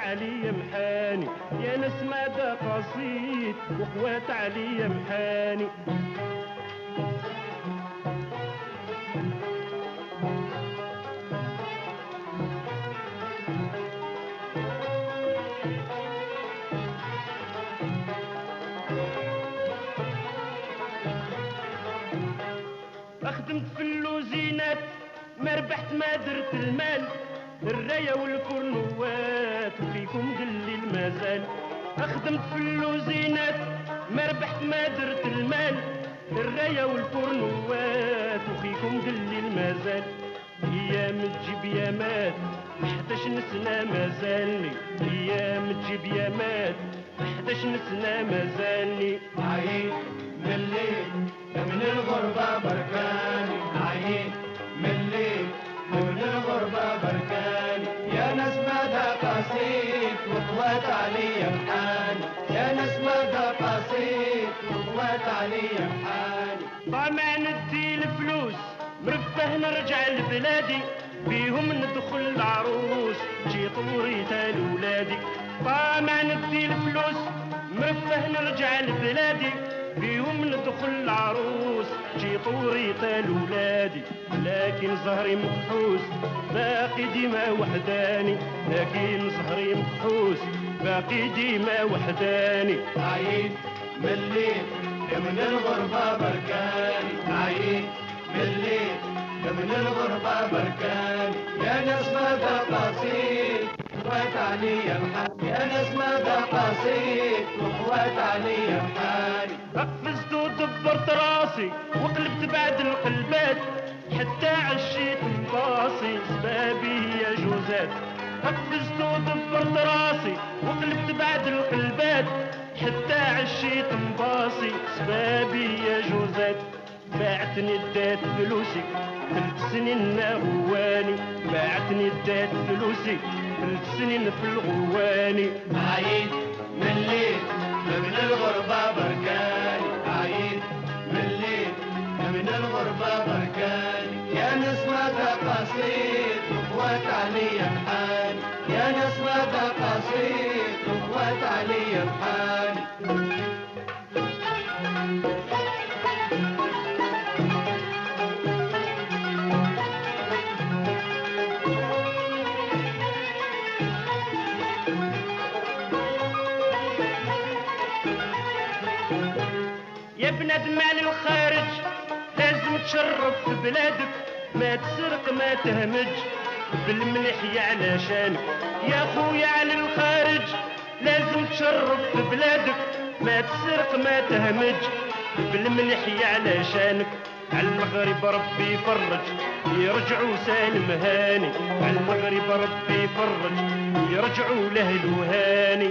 عليا محاني، يا ناس ماذا قصيد وقوات عليا محاني. خدمت في اللوزينات ما ربحت ما درت المال، الرايه والفرنوات وفيكم دلي المازال. خدمت في اللوزينات ما ربحت ما درت المال، الرايه والفرنوات وفيكم دلي المازال. ايام تجيب يامات 11 سنه مازالني، ايام تجيب يامات 11 سنه مازالني. عيد مليت من الغربة بركاني، عيد مليت من الغربة بركاني. يا ناس ماذا قصيد وقوات علي محاني، يا ناس ماذا قصيد وقوات علي محاني. طمع ندي الفلوس مرفه نرجع لبلادي، بيهم ندخل العروس تجي طوريتها لولادي. طمع ندي الفلوس مرفه نرجع لبلادي، بيهم ندخل العروس تجي طوريتها لولادي. لكن زهري مكحوس باقي ديما وحداني، لكن زهري مكحوس باقي ديما وحداني. عيد مليت من الغربة بركاني، عيد مليت من الغربة بركاني. يا ناس ماذا قصيد وقوات علي محاني، يا ناس ماذا قصيد وقوات علي محاني. قفزت ودبرت راسي وقلبت بعد القلبات، حتى عشيت مباصي سبابي يا جوزات. قفزت ودبرت راسي وقلبت بعد القلبات، حتى عشيت مباصي سبابي يا جوزات. باعتني ادات فلوسي 3 سنين غواني، باعتني ادات فلوسي 3 سنين في الغواني. عيد مليت من الغربة بركاني، عيد مليت من الغربة بركاني. يا ناس ماذا قصيد وقوات علي محاني، يا ناس ماذا قصيد وقوات علي محاني. يا بنادم على الخارج لازم تشرف في بلادك، ما تسرق ما تهمج بالمليحية علشانك. يا خويا على الخارج لازم تشرف في بلادك، ما تسرق ما تهمج بالمليحية علشانك. على المغرب ربي يفرج يرجعوا سالم هاني، على المغرب ربي يفرج يرجعوا له الوهاني.